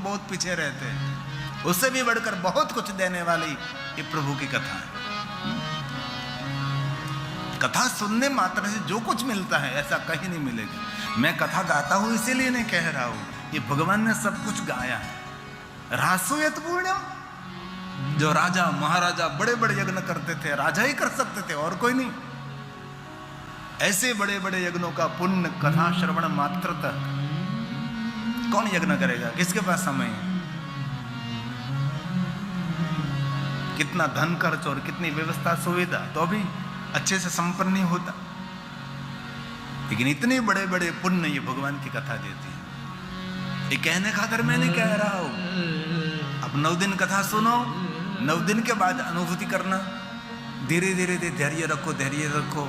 बहुत पीछे रहते हैं, उससे भी बढ़कर बहुत कुछ देने वाली ये प्रभु की कथा है। कथा सुनने मात्र से जो कुछ मिलता है ऐसा कहीं नहीं मिलेगा। मैं कथा गाता हूं इसीलिए नहीं कह रहा हूं, ये भगवान ने सब कुछ गाया है। रासोयत पुण्यम, जो राजा महाराजा बड़े बड़े यज्ञ करते थे, राजा ही कर सकते थे और कोई नहीं। ऐसे बड़े बड़े यज्ञों का पुण्य कथा श्रवण मात्र तक कौन यज्ञ करेगा? किसके पास समय है? कितना धन खर्च और कितनी व्यवस्था सुविधा तो भी अच्छे से संपन्न नहीं होता। लेकिन इतने बड़े बड़े पुण्य ये भगवान की कथा देती है। ये कहने खातिर मैं नहीं कह रहा हूं। अब 9 दिन कथा सुनो, 9 दिन के बाद अनुभूति करना, धीरे धीरे धैर्य रखो, धैर्य रखो।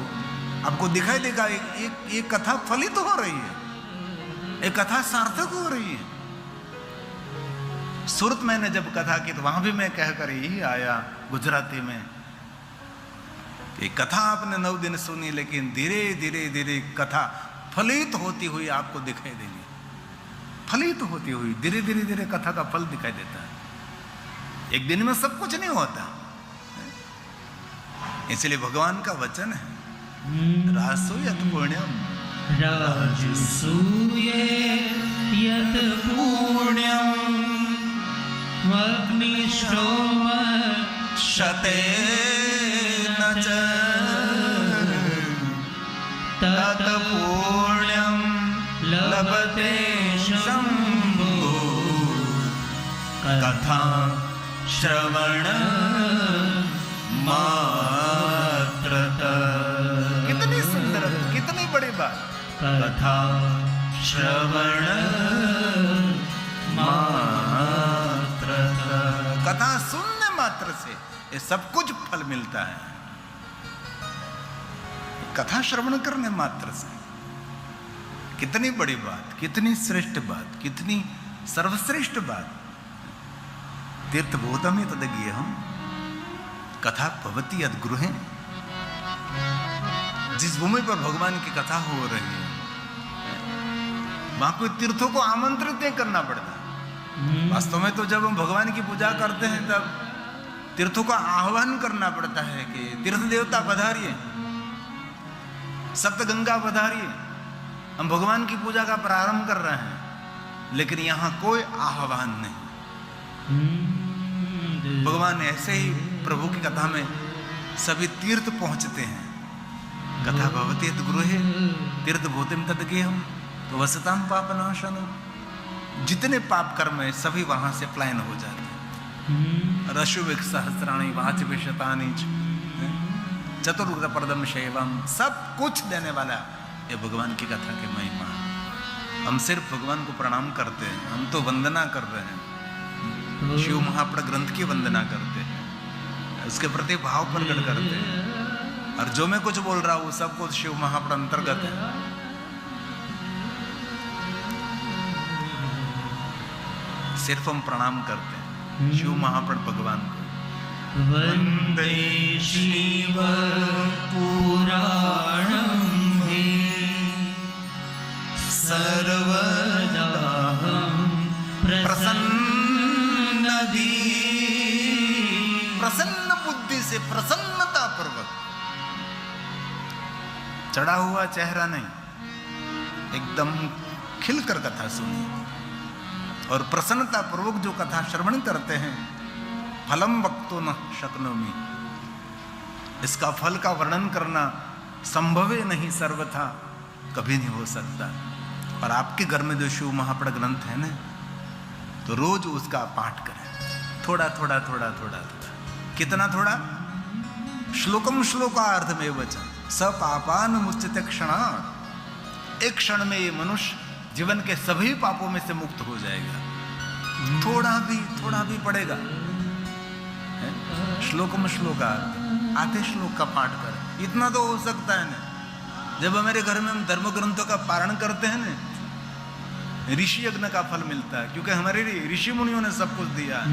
आपको दिखाई देगा एक कथा फलित हो रही है, एक कथा सार्थक हो रही है। सूरत मैंने जब कथा की तो वहां भी मैं कहकर यही आया गुजराती में, एक कथा आपने 9 दिन सुनी, लेकिन धीरे धीरे धीरे कथा फलित होती हुई आपको दिखाई देगी। फलित होती हुई धीरे धीरे धीरे कथा का फल दिखाई देता है। एक दिन में सब कुछ नहीं होता, इसलिए भगवान का वचन है रासोयत पुण्यम, राजसूयेयत पुण्यम अग्निष्टोम शतेन च तत् पुण्यम लभते शंभो कथा श्रवण मात्रतः। कितनी सुंदर, कितनी बड़ी बात, कथा श्रवण मात्रतः। कथा सुनने मात्र से ये सब कुछ फल मिलता है। कथा श्रवण करने मात्र से कितनी बड़ी बात, कितनी श्रेष्ठ बात, कितनी सर्वश्रेष्ठ बात। तीर्थभूतमे तदज्ञेयम् कथा भवति यद्गृहे। जिस भूमि पर भगवान की कथा हो रही है वहां कोई तीर्थों को आमंत्रित नहीं करना पड़ता। वास्तव में तो जब हम भगवान की पूजा करते हैं तब तीर्थों का आह्वान करना पड़ता है कि तीर्थ देवता पधारिए, सप्तगंगा पधारिए। हम भगवान की पूजा का प्रारंभ कर रहे हैं, लेकिन यहां कोई आह्वान नहीं। भगवान ऐसे ही प्रभु की कथा में सभी तीर्थ पहुंचते हैं। कथा भवति यद्गृहे तीर्थभूतिम तद्गेयम् तो वसताम पापनाशनम्। जितने पाप कर्म है सभी वहां से पलायन हो जाते हैं। रशुविक सहस्राणि वाचविशतानि चतुर्प्रदम शैवम, सब कुछ देने वाला ये भगवान की कथा की महिमा। हम सिर्फ भगवान को प्रणाम करते हैं, हम तो वंदना कर रहे हैं, शिव महाप्र ग्रंथ की वंदना करते हैं, उसके प्रति भाव प्रकट करते हैं। और जो मैं कुछ बोल रहा हूं सब कुछ शिव महाप्र अंतर्गत है। सिर्फ हम प्रणाम करते हैं शिव महाप्र भगवान को। वंदे शिव पुराणं हि सर्वदाहं प्रसन्न बुद्धि से, प्रसन्नता पूर्वक, चढ़ा हुआ चेहरा नहीं, एकदम खिलकर कथा सुनी और प्रसन्नता पूर्वक जो कथा श्रवण करते हैं। फलम वक्तो न शक्नोमि, इसका फल का वर्णन करना संभव ही नहीं, सर्वथा कभी नहीं हो सकता। पर आपके घर में जो शिव महाप्र ग्रंथ है ना, तो रोज उसका पाठ करें, थोड़ा थोड़ा थोड़ा थोड़ा थोड़ा। कितना थोड़ा? श्लोकम श्लोकार्थ में वचन स पापान मुच्यते क्षणात्। एक क्षण में ये मनुष्य जीवन के सभी पापों में से मुक्त हो जाएगा। थोड़ा भी पड़ेगा। श्लोकम श्लोकार्थ, आधे श्लोक का पाठ करें, इतना तो हो सकता है ना। जब हमारे घर में हम धर्म ग्रंथों का पारण करते हैं ना, ऋषि यज्ञ का फल मिलता है, क्योंकि हमारे ऋषि मुनियों ने सब कुछ दिया।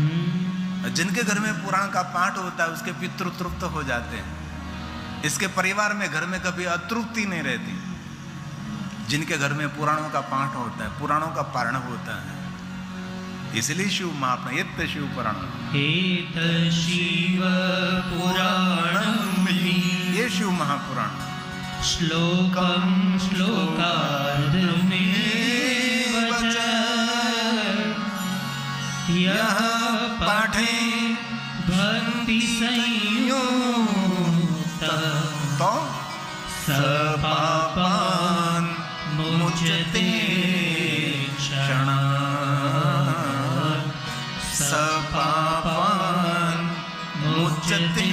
जिनके घर में पुराण का पाठ होता है उसके पितृ तृप्त हो जाते हैं। इसके परिवार में घर में कभी अतृप्ति नहीं रहती। जिनके घर में पुराणों का पाठ होता है, पुराणों का पारण होता है, इसलिए शिव महापुराण एत शिव पुराण एत शिव पुराणं हि ये शिव महापुराण श्लोकं श्लोकार्धमेव च यः पाठे भक्ति संयुक्तः तो स पापान् मुच्यते क्षणात् स पापान् मुच्यते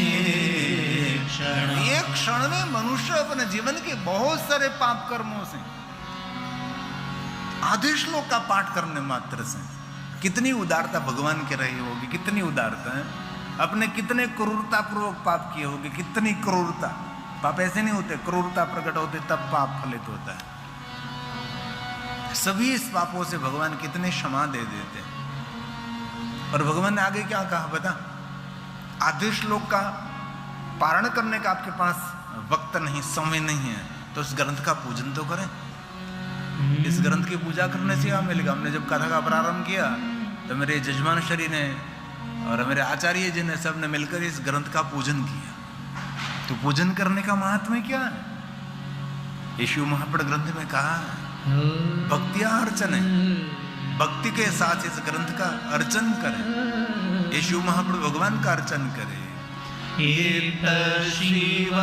क्षणात्। एक क्षण में मनुष्य अपने जीवन के बहुत सारे पाप कर्मों से आधे श्लोक का पाठ करने मात्र से कितनी उदारता भगवान के रही होगी, कितनी उदारता है, अपने कितने क्रूरता पूर्वक पाप किए होगे, कितनी क्रूरता। पाप ऐसे नहीं होते, क्रूरता प्रकट होते तब पाप फलित होता है। सभी इस पापों से भगवान कितने क्षमा दे देते हैं। और भगवान ने आगे क्या कहा बता, आधे श्लोक का पारण करने का आपके पास वक्त नहीं, समय नहीं है, तो इस ग्रंथ का पूजन तो करें। इस ग्रंथ की पूजा करने से क्या मिलेगा। हमने जब कथा का प्रारंभ किया तो मेरे जजमान श्री ने और मेरे आचार्य जी ने सब ने मिलकर इस ग्रंथ का पूजन किया। तो पूजन करने का महात्म्य क्या है, ये शिव महापुराण ग्रंथ में कहा है, भक्तिया अर्चन है, भक्ति के साथ इस ग्रंथ का अर्चन करें। ये शिव महापुराण भगवान का अर्चन करें। एत शिव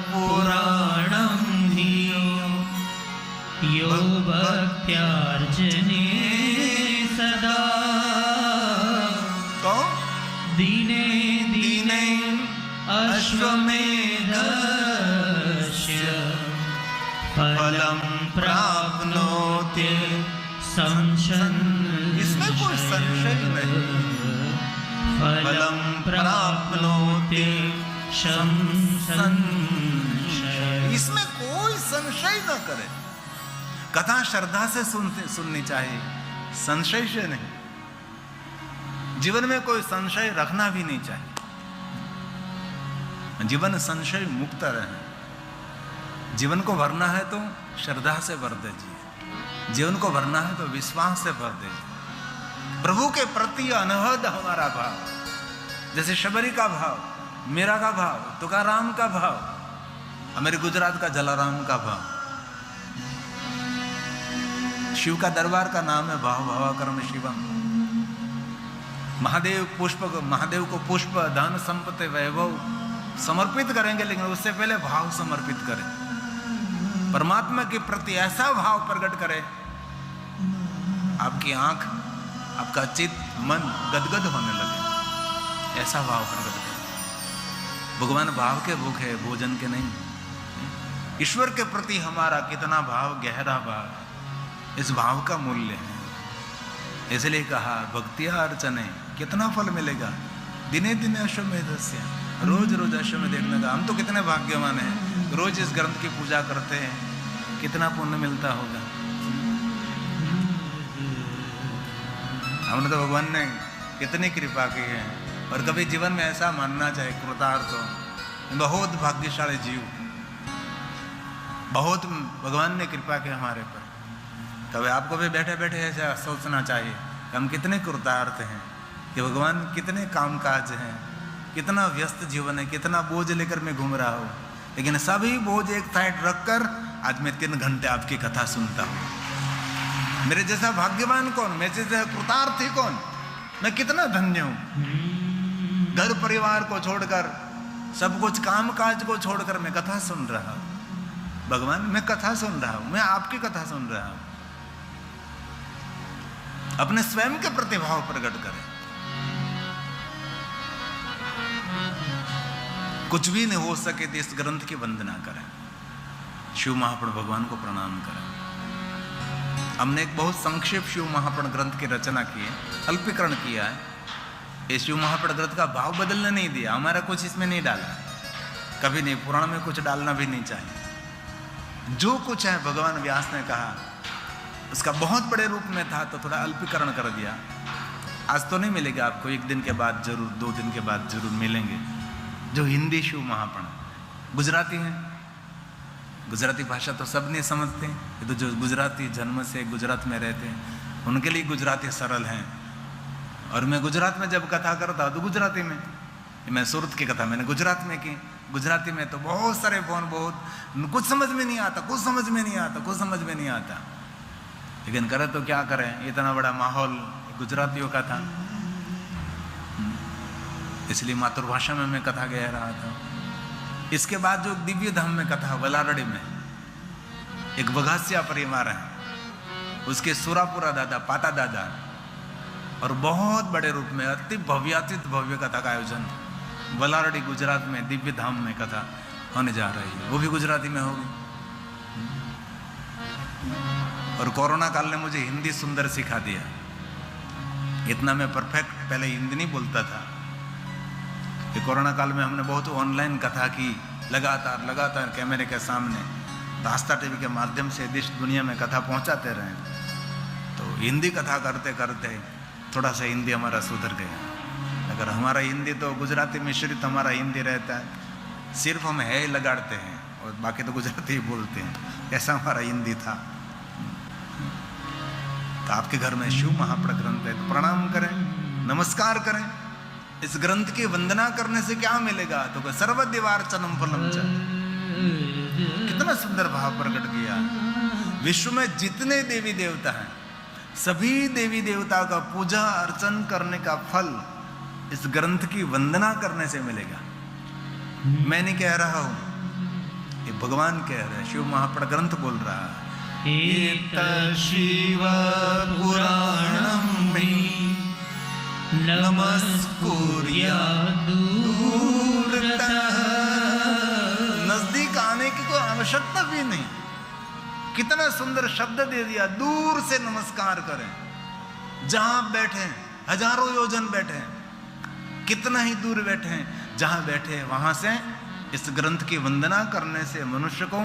पुराणं हि यो भक्त्यार्चने सदा तो दिने दिने अश्वमेधस्य फलं प्राप्नोति इसमें कोई संशय नहीं। फलं प्राप्नोति संशय। इसमें कोई संशय न करे। कथा श्रद्धा से सुननी चाहिए, संशय से नहीं। जीवन में कोई संशय रखना भी नहीं चाहिए। जीवन संशय मुक्त रहे। जीवन को भरना है तो श्रद्धा से भर दीजिए, जीवन को भरना है तो विश्वास से भर दीजिए। प्रभु के प्रति अनहद हमारा भाव, जैसे शबरी का भाव, मीरा का भाव, तुकाराम का भाव, हमारे गुजरात का जलाराम का भाव। शिव का दरबार का नाम है भाव भावाकर्म शिवम। महादेव को पुष्प धन संपत्ति वैभव समर्पित करेंगे, लेकिन उससे पहले भाव समर्पित करें। परमात्मा के प्रति ऐसा भाव प्रकट करें, आपकी आंख, आपका चित्त, मन गदगद होने लगे, ऐसा भाव प्रकट करें। भगवान भाव के भूखे, भोजन के नहीं। ईश्वर के प्रति हमारा कितना भाव, गहरा भाव, इस भाव का मूल्य है। इसलिए कहा भक्तिया अर्चने, कितना फल मिलेगा, दिने दिने अश्वमेधस्य, रोज रोज अश्वमेध देखने का। हम तो कितने भाग्यवान हैं, रोज इस ग्रंथ की पूजा करते हैं, कितना पुण्य मिलता होगा। हमने तो भगवान ने कितनी कृपा की है। और कभी जीवन में ऐसा मानना चाहिए कृतार्थ हो, बहुत भाग्यशाली जीव, बहुत भगवान ने कृपा की हमारे पर। कभी आपको भी बैठे बैठे ऐसा सोचना चाहिए कि हम कितने कृतार्थ हैं, कि भगवान कितने कामकाज हैं, कितना व्यस्त जीवन है, कितना बोझ लेकर मैं घूम रहा हूँ, लेकिन सभी बोझ एक साइड रखकर आज मैं 3 घंटे आपकी कथा सुनता हूँ। मेरे जैसा भाग्यवान कौन, मेरे जैसा कृतार्थी कौन, मैं कितना धन्य हूँ। घर परिवार को छोड़कर, सब कुछ काम काज को छोड़कर मैं कथा सुन रहा हूँ। भगवान मैं कथा सुन रहा हूँ, मैं आपकी कथा सुन रहा हूँ। अपने स्वयं के प्रतिभाव प्रकट करें। कुछ भी नहीं हो सके तो इस ग्रंथ की वंदना करें, शिव महापुराण भगवान को प्रणाम करें। हमने एक बहुत संक्षेप शिव महापुराण ग्रंथ की रचना की है, अल्पीकरण किया है। ये शिव महापुराण ग्रंथ का भाव बदलने नहीं दिया, हमारा कुछ इसमें नहीं डाला, कभी नहीं। पुराण में कुछ डालना भी नहीं चाहिए। जो कुछ है भगवान व्यास ने कहा, उसका बहुत बड़े रूप में था तो थोड़ा अल्पीकरण कर दिया। आज तो नहीं मिलेगा आपको, एक दिन के बाद जरूर, 2 दिन के बाद जरूर मिलेंगे। जो हिंदी शिव महापुराण, गुजराती है, गुजराती भाषा तो सब नहीं समझते, ये तो जो गुजराती जन्म से गुजरात में रहते हैं उनके लिए गुजराती सरल हैं। और मैं गुजरात में जब कथा करता तो गुजराती में, मैं सूरत की कथा मैंने गुजरात में की, गुजराती में तो बहुत सारे फोन, बहुत कुछ समझ में नहीं आता, कुछ समझ में नहीं आता, कुछ समझ में नहीं आता, लेकिन करे तो क्या करें, इतना बड़ा माहौल गुजरातियों का था, इसलिए मातृभाषा में मैं कथा कह रहा था। इसके बाद जो दिव्य धाम में कथा वलारड़ी में एक वघासिया परिवार है, उसके सुरापुरा दादा, पाता दादा, और बहुत बड़े रूप में अति भव्यातीत भव्य कथा का आयोजन वलारड़ी गुजरात में दिव्य धाम में कथा होने जा रही है, वो भी गुजराती में होगी। और कोरोना काल ने मुझे हिंदी सुंदर सिखा दिया, इतना मैं परफेक्ट पहले हिंदी नहीं बोलता था। कि कोरोना काल में हमने बहुत ऑनलाइन कथा की, लगातार कैमरे के सामने, आस्था टीवी के माध्यम से देश दुनिया में कथा पहुंचाते रहे, तो हिंदी कथा करते करते थोड़ा सा हिंदी हमारा सुधर गया। अगर हमारा हिंदी तो गुजराती मिश्रित हमारा हिंदी रहता है, सिर्फ हम है लगाड़ते हैं और बाकी तो गुजराती ही बोलते हैं, ऐसा हमारा हिंदी था। तो आपके घर में शिव महापड़ ग्रंथ है तो प्रणाम करें, नमस्कार करें। इस ग्रंथ की वंदना करने से क्या मिलेगा, तो सर्वदेवार्चनम फलम च, कितना सुंदर भाव प्रकट किया। विश्व में जितने देवी देवता हैं, सभी देवी देवता का पूजा अर्चन करने का फल इस ग्रंथ की वंदना करने से मिलेगा। मैं नहीं कह रहा हूं, ये भगवान कह रहे हैं, शिव महापड़ ग्रंथ बोल रहा है। शिव पुराणं मे नमस्कुर्यादूरतः, नजदीक आने की कोई आवश्यकता भी नहीं, कितना सुंदर शब्द दे दिया, दूर से नमस्कार करें। जहां बैठे, हजारों योजन बैठे, कितना ही दूर बैठे, जहां बैठे वहां से इस ग्रंथ की वंदना करने से मनुष्य को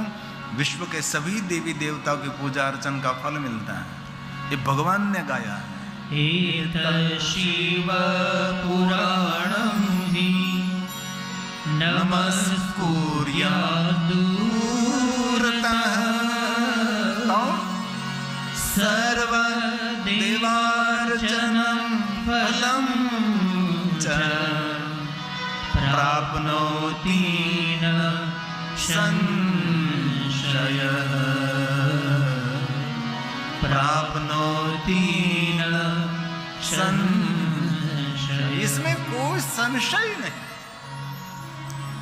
विश्व के सभी देवी देवताओं की पूजा अर्चन का फल मिलता है। ये भगवान ने गाया है। शिव पुराणं हि नमस्कुर्यादूरतः, सर्वदेवार्चनं फलं च प्राप्नोति न संशयः, प्राप्नोति न संशयः। इसमें कोई संशय नहीं।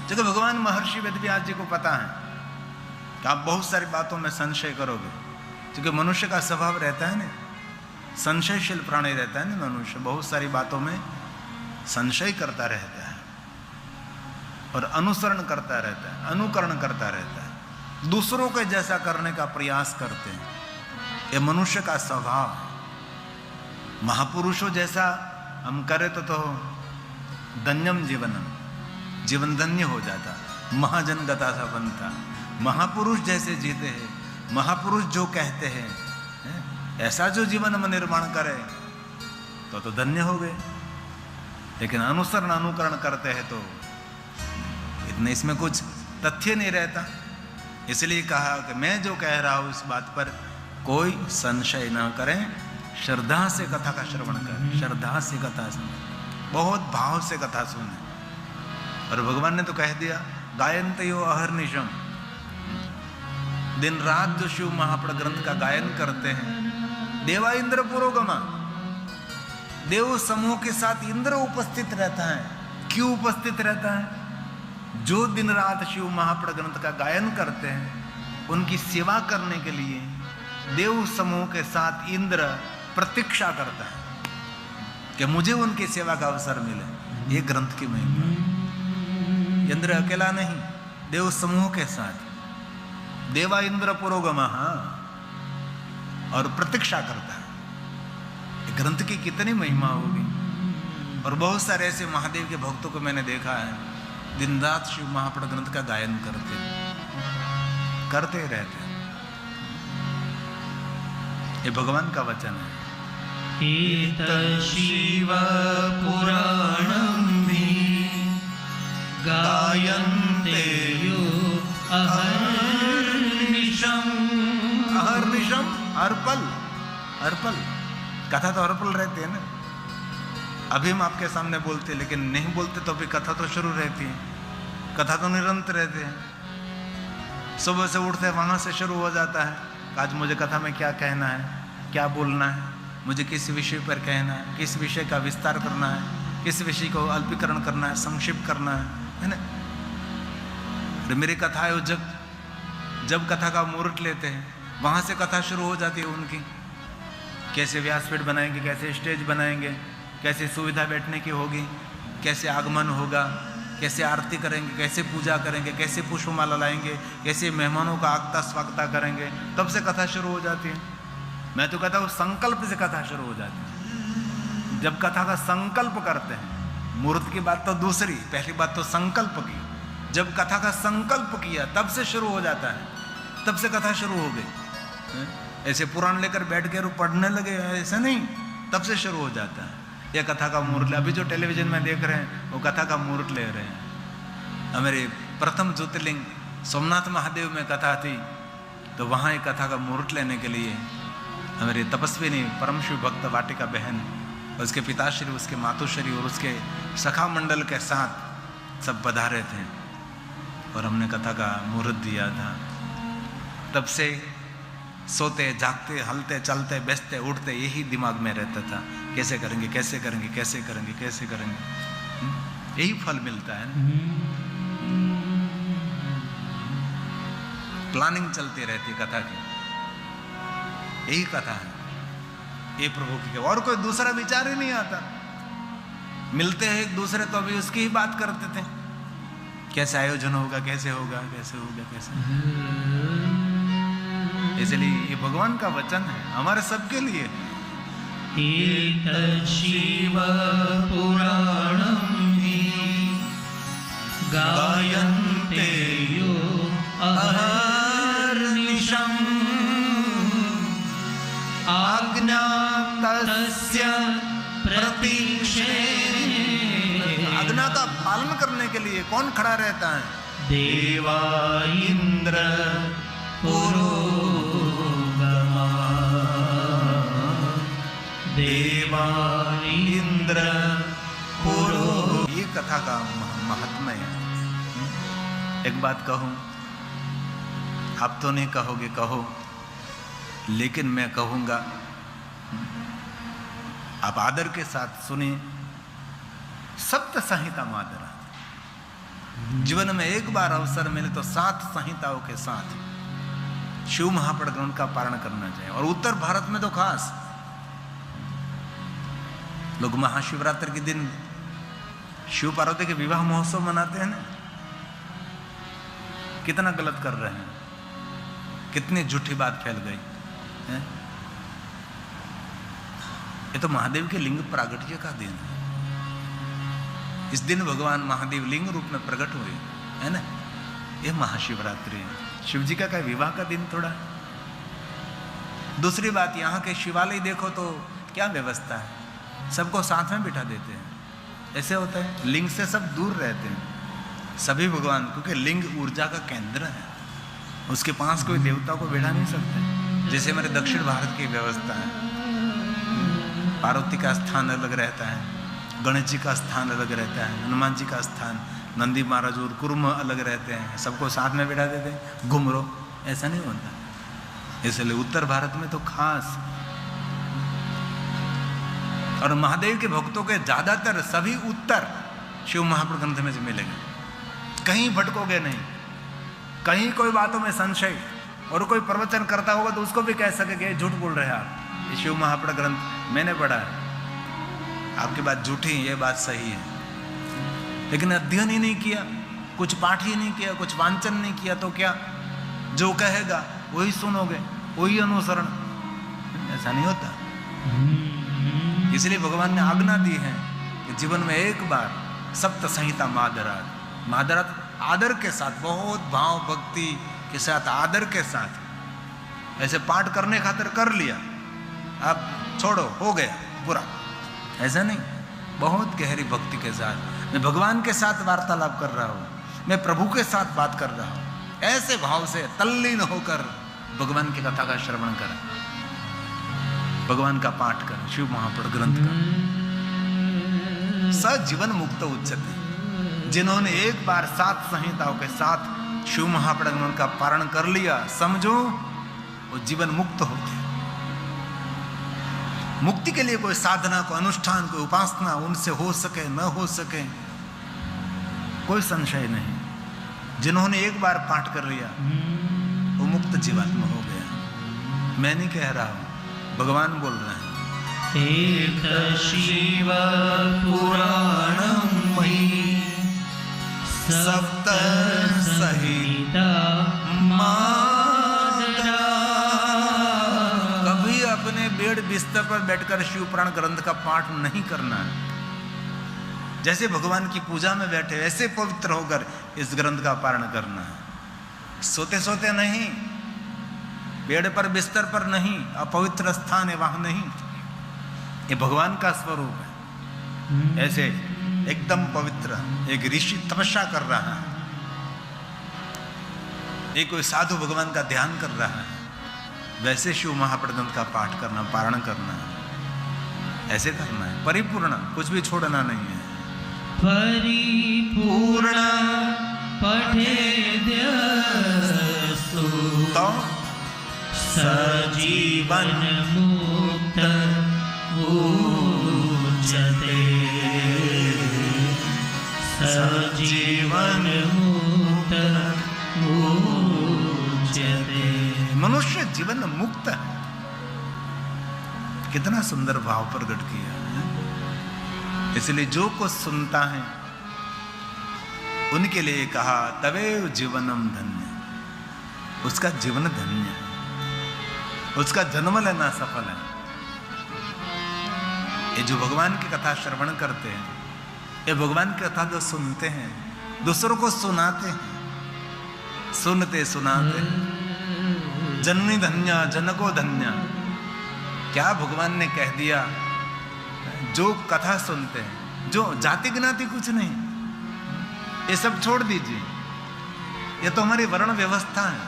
जब भगवान महर्षि वेदव्यास जी को पता है कि आप बहुत सारी बातों में संशय करोगे, क्योंकि मनुष्य का स्वभाव रहता है ना, संशयशील प्राणी रहता है ना मनुष्य, बहुत सारी बातों में संशय करता रहता है और अनुसरण करता रहता है, अनुकरण करता रहता है, दूसरों के जैसा करने का प्रयास करते हैं। ये मनुष्य का स्वभाव है। महापुरुषों जैसा हम करें तो धन्यम जीवनम, जीवन धन्य हो जाता, महाजन गता सा बनता। महापुरुष जैसे जीते हैं, महापुरुष जो कहते हैं, ऐसा जो जीवन में निर्माण करे तो धन्य हो गए। लेकिन अनुसरण अनुकरण करते हैं तो इतने इसमें कुछ तथ्य नहीं रहता। इसलिए कहा कि मैं जो कह रहा हूं इस बात पर कोई संशय न करें, श्रद्धा से कथा का श्रवण करें, श्रद्धा से कथा सुने, बहुत भाव से कथा सुने। और भगवान ने तो कह दिया, गायन्तयो अहर्निशम, दिन रात जो शिव महापड़ ग्रंथ का गायन करते हैं, देवा इंद्र पुरोगमा, देव समूह के साथ इंद्र उपस्थित रहता है। क्यों उपस्थित रहता है? जो दिन रात शिव महापड़ ग्रंथ का गायन करते हैं, उनकी सेवा करने के लिए देव समूह के साथ इंद्र प्रतीक्षा करता है कि मुझे उनकी सेवा का अवसर मिले। ये ग्रंथ की महिमा। इंद्र अकेला नहीं, देव समूह के साथ, देवा इंद्र पुरोगमा, और प्रतीक्षा करता है। ग्रंथ की कितनी महिमा होगी। और बहुत सारे ऐसे महादेव के भक्तों को मैंने देखा है, दिन रात शिव महापड़ ग्रंथ का गायन करते रहते हैं। ये भगवान का वचन है। शिव पुराणं हि गायन्ते यो अहर्निशम्, अहर्निशम, हर पल कथा तो हर पल रहती है ना। अभी हम आपके सामने बोलते, लेकिन नहीं बोलते तो भी कथा तो शुरू रहती है, कथा तो निरंतर रहते हैं। सुबह से उठते वहाँ से शुरू हो जाता है, आज मुझे कथा में क्या कहना है, क्या बोलना है, मुझे किस विषय पर कहना है, किस विषय का विस्तार करना है, किस विषय को अल्पीकरण करना है, संक्षिप्त करना है ना। मेरे कथा आयोजक जब कथा का मुहूर्त लेते हैं, वहाँ से कथा शुरू हो जाती है उनकी। कैसे व्यासपीठ बनाएंगे, कैसे स्टेज बनाएंगे, कैसे सुविधा बैठने की होगी, कैसे आगमन होगा, कैसे आरती करेंगे, कैसे पूजा करेंगे, कैसे पुष्पमाला लाएंगे, कैसे मेहमानों का आगता स्वागता करेंगे, तब से कथा शुरू हो जाती है। मैं तो कहता हूँ संकल्प से कथा शुरू हो जाती है। जब कथा का संकल्प करते हैं, मुहूर्त की बात तो दूसरी, पहली बात तो संकल्प की। जब कथा का संकल्प किया तब से शुरू हो जाता है, तब से कथा शुरू हो गई। ऐसे पुराण लेकर बैठ के पढ़ने लगे ऐसा नहीं, तब से शुरू हो जाता है। यह कथा का मुहूर्त, अभी जो टेलीविजन में देख रहे हैं वो कथा का मुहूर्त ले रहे हैं। हमारे प्रथम ज्योतिर्लिंग सोमनाथ महादेव में कथा थी, तो वहाँ एक कथा का मुहूर्त लेने के लिए हमारे तपस्विनी परम शिव भक्त वाटिका बहन, उसके पिताश्री, उसके मातुश्री और उसके सखा मंडल के साथ सब पधारे थे और हमने कथा का मुहूर्त दिया था। तब से सोते जागते हलते चलते बैठते उठते यही दिमाग में रहता था, कैसे करेंगे, कैसे करेंगे, कैसे करेंगे, कैसे करेंगे। यही फल मिलता है ना। प्लानिंग चलती रहती कथा की, यही कथा है, ये प्रभु की। और कोई दूसरा विचार ही नहीं आता। मिलते हैं एक दूसरे तो अभी उसकी ही बात करते थे, कैसे आयोजन होगा, कैसे होगा, कैसे होगा, कैसे। इसलिए ये भगवान का वचन है हमारे सबके लिए। शिव पुराणं हि गायन्ते यो अहर्निशम् आज्ञातस्य प्रतीक्षे। आज्ञा का पालन करने के लिए कौन खड़ा रहता है? देवा इंद्र पुरोगमा। देवा इंद्र पुरो। ये कथा का महात्म्य है। एक बात कहूं, आप तो नहीं कहोगे, कहो, लेकिन मैं कहूंगा, आप आदर के साथ सुनिए। सप्त संहिता मादरा, जीवन में एक बार अवसर मिले तो 7 संहिताओं के साथ शिव महापड़ ग्रंथ का पारण करना चाहिए। और उत्तर भारत में तो खास लोग महाशिवरात्रि के दिन शिव पार्वती के विवाह महोत्सव मनाते हैं ना। कितना गलत कर रहे हैं, कितनी झूठी बात फैल गई है। ये तो महादेव के लिंग प्रागट्य का दिन है। इस दिन भगवान महादेव लिंग रूप में प्रकट हुए, है ना। ये महाशिवरात्रि है, शिव जी का विवाह का दिन थोड़ा। दूसरी बात, यहाँ के शिवालय देखो तो क्या व्यवस्था है, सबको साथ में बिठा देते हैं। ऐसे होता है, लिंग से सब दूर रहते हैं सभी भगवान, क्योंकि लिंग ऊर्जा का केंद्र है, उसके पास कोई देवता को बिठा नहीं सकते। जैसे हमारे दक्षिण भारत की व्यवस्था है, पार्वती का स्थान अलग रहता है, गणेश जी का स्थान अलग रहता है, हनुमान जी का स्थान, नंदी महाराज और कुर्म अलग रहते हैं, सबको साथ में बिठा देते हैं, घुमरो। ऐसा नहीं होता। इसलिए उत्तर भारत में तो खास। और महादेव के भक्तों के ज्यादातर सभी उत्तर शिव महापुर ग्रंथ में से मिलेगा, कहीं भटकोगे नहीं। कहीं कोई बातों में संशय और कोई प्रवचन करता होगा तो उसको भी कह सकेंगे झूठ बोल रहे हैं आप, ये शिव महापुर ग्रंथ मैंने पढ़ा है, आपकी बात झूठी, ये बात सही है। लेकिन अध्ययन ही नहीं किया, कुछ पाठ ही नहीं किया, कुछ वांचन नहीं किया, तो क्या जो कहेगा वही सुनोगे, वही अनुसरण। ऐसा नहीं होता। इसलिए भगवान ने आज्ञा दी है कि जीवन में एक बार सप्त संहिता मादरात, मादरात आदर के साथ, बहुत भाव भक्ति के साथ, आदर के साथ। ऐसे पाठ करने खातिर कर लिया, अब छोड़ो, हो गया पूरा, ऐसा नहीं। बहुत गहरी भक्ति के साथ मैं भगवान के साथ वार्तालाप कर रहा हूँ, मैं प्रभु के साथ बात कर रहा हूँ, ऐसे भाव से तल्लीन होकर भगवान की कथा का श्रवण करें, भगवान का पाठ करें, शिव महापुर ग्रंथ का। स जीवन मुक्त उच्चते। जिन्होंने एक बार 7 संहिताओं के साथ शिव महापरिनिर्वाण का पारण कर लिया, समझो वो जीवन मुक्त होते। मुक्ति के लिए कोई साधना, कोई अनुष्ठान, कोई उपासना उनसे हो सके न हो सके, कोई संशय नहीं। जिन्होंने एक बार पाठ कर लिया वो मुक्त जीवात्मा हो गया। मैं नहीं कह रहा हूं, भगवान बोल रहे हैं। एक शिव पुराणं मयि सप्त संहिता मादरा। कभी अपने बेड बिस्तर पर बैठकर शिव पुराण ग्रंथ का पाठ नहीं करना है। जैसे भगवान की पूजा में बैठे वैसे पवित्र होकर इस ग्रंथ का पारण करना है। सोते सोते नहीं, बेड पर बिस्तर पर नहीं, अपवित्र स्थान है वहां नहीं। ये भगवान का स्वरूप है। ऐसे एकदम पवित्र एक ऋषि तपस्या कर रहा है, एक कोई साधु भगवान का ध्यान कर रहा है, वैसे शिव महापरिनिर्वाण का पाठ करना, पारण करना है। ऐसे करना है, परिपूर्ण, कुछ भी छोड़ना नहीं है। परिपूर्ण पठेद्यस्तु तो सजीवन मुक्त उच्यते। सजीवन मुक्त उच्यते। मनुष्य जीवन मुक्त है। कितना सुंदर भाव प्रकट किया है। इसलिए जो कुछ सुनता है उनके लिए कहा तवेव जीवनम धन्य, उसका जीवन धन्य है, उसका जन्म लेना सफल है। ये जो भगवान की कथा श्रवण करते हैं, ये भगवान की कथा जो सुनते हैं, दूसरों को सुनाते हैं, सुनते सुनाते जननी धन्य जनको धन्य। क्या भगवान ने कह दिया। जो कथा सुनते हैं, जो जाति ज्ञाति कुछ नहीं, ये सब छोड़ दीजिए। ये तो हमारी वर्ण व्यवस्था है,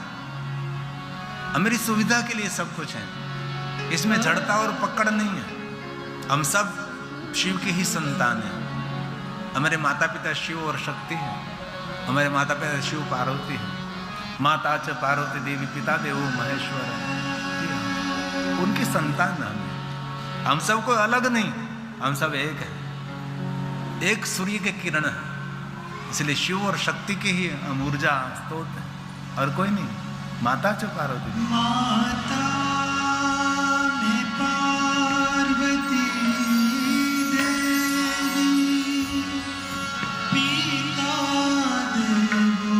हमारी सुविधा के लिए सब कुछ है। इसमें जड़ता और पकड़ नहीं है। हम सब शिव की ही संतान हैं। हमारे माता पिता शिव और शक्ति है। हमारे माता पिता शिव पार्वती है। माता च पार्वती देवी, पिता देवो महेश्वर है। उनकी संतान हम सब कोई अलग नहीं, हम सब एक है, एक सूर्य के किरण है। इसलिए शिव और शक्ति की ही हम ऊर्जा स्रोत है, और कोई नहीं। माता च पार्वती, माता में पार्वती देवी, पिता देवो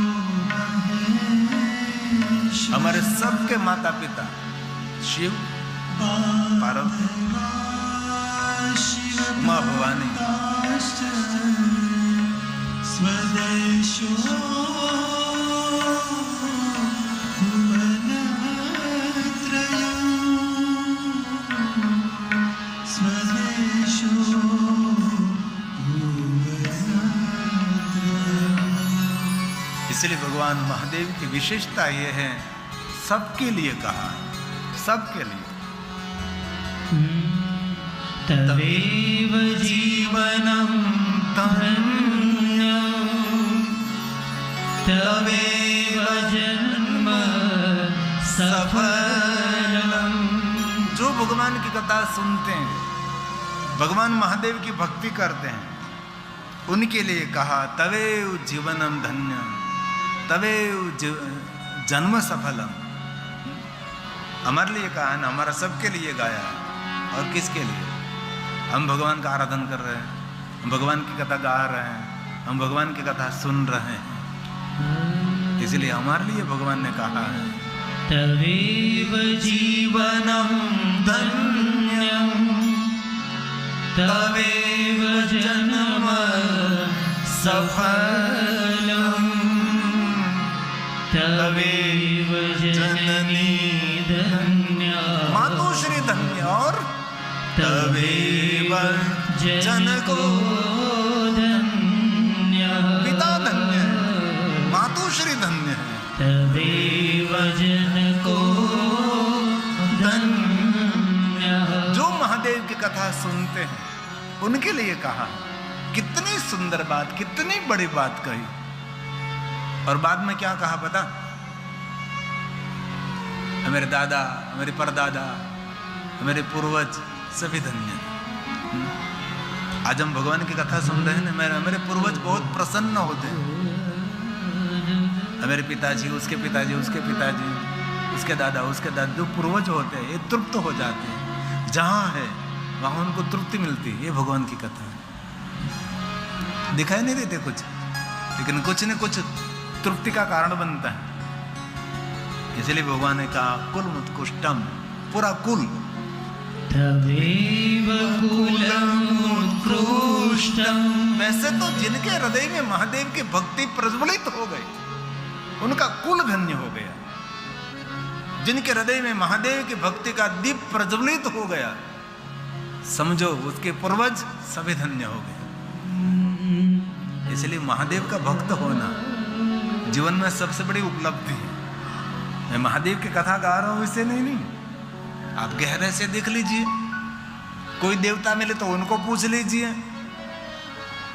महेश्वर। हमारे सबके माता पिता शिव पार्वती, माँ भवानी। स्वदेशो इसलिए भगवान महादेव की विशेषता यह है, सबके लिए कहा है, सबके लिए। तवेव जीवनं धन्यं, तवेव जन्म सफलम्। जो भगवान की कथा सुनते हैं, भगवान महादेव की भक्ति करते हैं, उनके लिए कहा तवेव जीवनम धन्य, तवेव जन्म सफलम। हमारे लिए कहा है ना, हमारा सबके लिए गाया है। और किसके लिए? हम भगवान का आराधन कर रहे हैं, हम भगवान की कथा गा रहे हैं, हम भगवान की कथा सुन रहे हैं। इसलिए हमारे लिए भगवान ने कहा है तवेव जीवनं धन्यं, तवेव जन्म सफलम्, तवेव जननी धन्या, मातोश्री धन्य, और तवेव जनको धन्य, पिता धन्य है, मातोश्री धन्य है, तवेव जनको धन्य। जो महादेव की कथा सुनते हैं उनके लिए कहा कितनी सुंदर बात, कितनी बड़ी बात कही। और बाद में क्या कहा पता? मेरे दादा, मेरे परदादा, मेरे पूर्वज सभी धन्य। आज हम भगवान की कथा सुन रहे हैं ना, मेरे पूर्वज बहुत प्रसन्न होते हैं। मेरे पिताजी, उसके पिताजी, उसके पिताजी, उसके दादा, उसके दादा, जो पूर्वज होते हैं ये तृप्त हो जाते हैं। जहाँ है वहाँ उनको तृप्ति मिलती है। ये भगवान की कथा है। दिखाई नहीं देते कुछ, लेकिन कुछ न कुछ तृप्ति का कारण बनता है। इसलिए भगवान ने कहा कुल उत्कृष्टम, पूरा कुल। तवेव कुलमुत्कृष्टं। वैसे तो जिनके हृदय में महादेव की भक्ति प्रज्वलित हो गई, उनका कुल धन्य हो गया। जिनके हृदय में महादेव की भक्ति का दीप प्रज्वलित हो गया, समझो उसके पूर्वज सभी धन्य हो गए। इसलिए महादेव का भक्त होना जीवन में सबसे बड़ी उपलब्धि है। मैं महादेव की कथा गा रहा हूं इसे नहीं, आप गहरे से देख लीजिए। कोई देवता मिले तो उनको पूछ लीजिए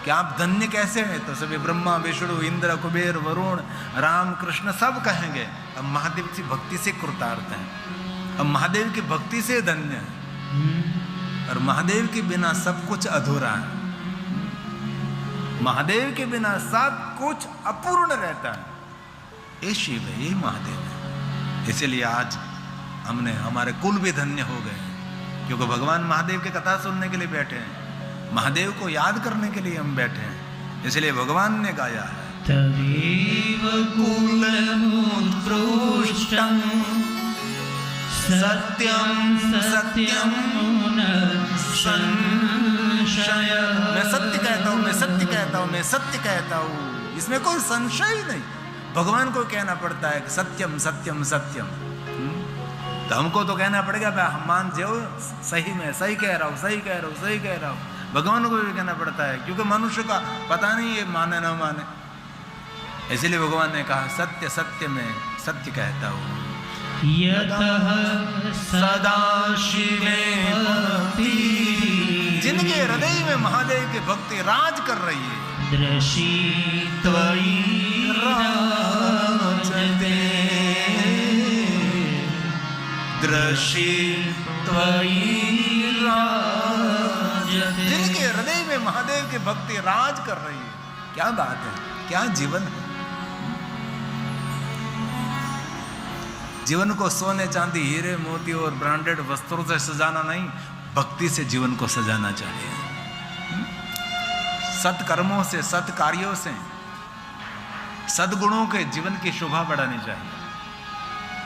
कि आप धन्य कैसे हैं, तो सभी ब्रह्मा, विष्णु, इंद्र, कुबेर, वरुण, राम, कृष्ण सब कहेंगे अब महादेव की भक्ति से कृतार्थ हैं, अब महादेव की भक्ति से धन्य है। और महादेव के बिना सब कुछ अधूरा है। महादेव के बिना सब कुछ अपूर्ण रहता है। ये शिव है, ये महादेव है। इसलिए आज हमने, हमारे कुल भी धन्य हो गए, क्योंकि भगवान महादेव की कथा सुनने के लिए बैठे हैं, महादेव को याद करने के लिए हम बैठे हैं। इसलिए भगवान ने गाया है तवेव कुलमुत्कृष्टं सत्यं सत्यं न संशय। मैं सत्य कहता हूं, मैं सत्य कहता हूं, मैं सत्य कहता हूं, इसमें कोई संशय ही नहीं। भगवान को कहना पड़ता है कि सत्यम सत्यम सत्यम। तो हमको तो कहना पड़ेगा भाई मान जाओ, सही में सही कह रहा हूं, सही कह रहा हूं, सही कह रहा हूं। भगवान को भी कहना पड़ता है, क्योंकि मनुष्य का पता नहीं ये माने ना माने। इसलिए भगवान ने कहा सत्य सत्य में सत्य कहता हूं। यतः सदाशिवे भक्ति। जिनके हृदय में महादेव की भक्ति राज कर रही है, दृशी त्वयि राजते। दृशी त्वयि राजते। जिनके हृदय में महादेव की भक्ति राज कर रही है। क्या बात है, क्या जीवन है। जीवन को सोने, चांदी, हीरे, मोती और ब्रांडेड वस्त्रों से सजाना नहीं, भक्ति से जीवन को सजाना चाहिए। सत्कर्मों से, सत्कार्यों से, सद्गुणों के जीवन की शोभा बढ़ानी चाहिए।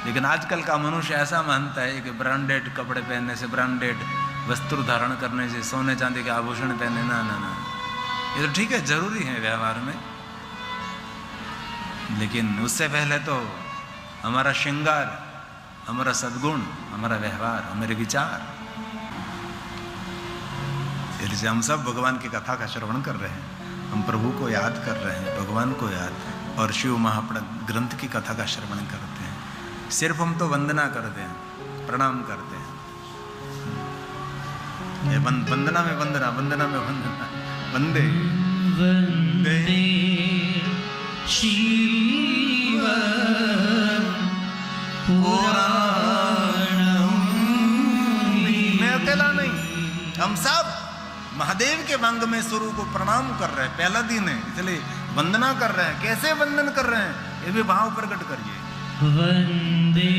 लेकिन आजकल का मनुष्य ऐसा मानता है कि ब्रांडेड कपड़े पहनने से, ब्रांडेड वस्त्र धारण करने से, सोने चांदी के आभूषण पहनने, ना ना ना, ये तो ठीक है, जरूरी है व्यवहार में, लेकिन उससे पहले तो हमारा श्रृंगार, हमारा सद्गुण, हमारा व्यवहार, हमारे विचार। इसलिए हम सब भगवान की कथा का श्रवण कर रहे हैं, हम प्रभु को याद कर रहे हैं, भगवान को याद, और शिव महाप्रद ग्रंथ की कथा का श्रवण करते हैं। सिर्फ हम तो वंदना करते हैं, प्रणाम करते हैं। ये वंदना में वंदना, वंदना में वंदना, वंदे वंदे शिव पुराणम। मैं अकेला नहीं, हम सब महादेव के वांग में स्वरूप को प्रणाम कर रहे हैं। पहला दिन है, इसलिए वंदना कर रहे हैं। कैसे वंदन कर रहे हैं, ये भी भाव प्रकट करिए। वंदे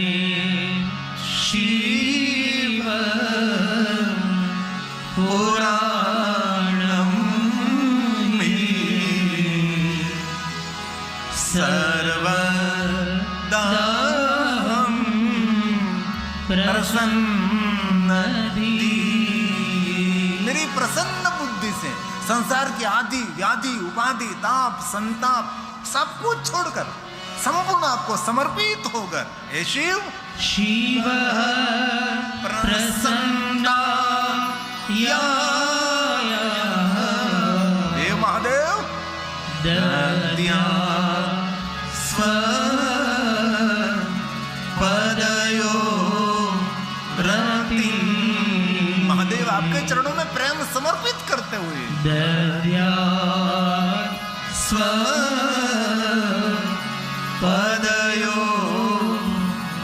शिव पुराणम सर्वदा प्रसन्न। मेरी प्रसन्न बुद्धि से संसार की आदि व्याधि उपाधि ताप संताप सब कुछ छोड़कर संपूर्ण आपको समर्पित होकर, हे शिव शिव प्रसन्न। हे महादेव दद्या पदयो रति। महादेव आपके चरणों में प्रेम समर्पित करते हुए दद्यात् स्वपदयो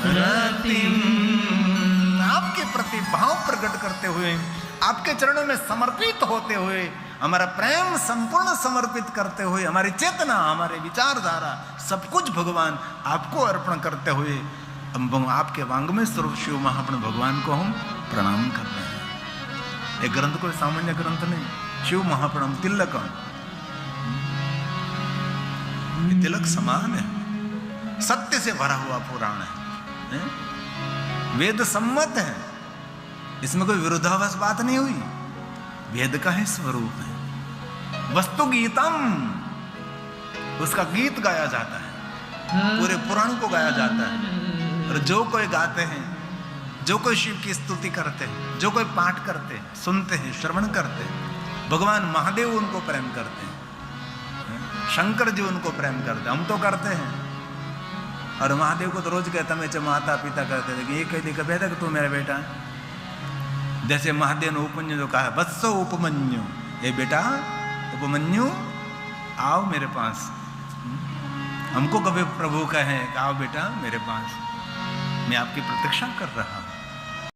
रतिम। आपके प्रति भाव प्रकट करते हुए, आपके चरणों में समर्पित होते हुए, हमारा प्रेम संपूर्ण समर्पित करते हुए, हमारी चेतना, हमारे विचारधारा सब कुछ भगवान आपको अर्पण करते हुए हम आपके वांग्मय स्वरूप शिव महाप्रण भगवान को हम प्रणाम कर रहे हैं। ये ग्रंथ कोई सामान्य ग्रंथ नहीं, शिव महाप्रणम तिलकम, तिलक समान है, सत्य से भरा हुआ पुराण है, वेद सम्मत है, इसमें कोई विरोधाभास बात नहीं हुई, वेद का ही स्वरूप है। वस्तु गीतम, उसका गीत गाया जाता है, पूरे पुराण को गाया जाता है। और जो कोई गाते हैं, जो कोई शिव की स्तुति करते हैं, जो कोई पाठ करते हैं, सुनते हैं, श्रवण करते हैं, भगवान महादेव उनको प्रेम करते हैं, शंकर जी उनको प्रेम करते हैं, हम तो करते हैं। और महादेव को तो रोज कहता मैं माता पिता कहते थे कि ये कह दी कभी तक तू मेरा बेटा है। जैसे महादेव ने उपमन्यु जो कहा, बत्सो उपमन्यु, ये बेटा उपमन्यु आओ मेरे पास। हमको कभी प्रभु कहे आओ बेटा मेरे पास, मैं आपकी प्रतीक्षा कर रहा हूं।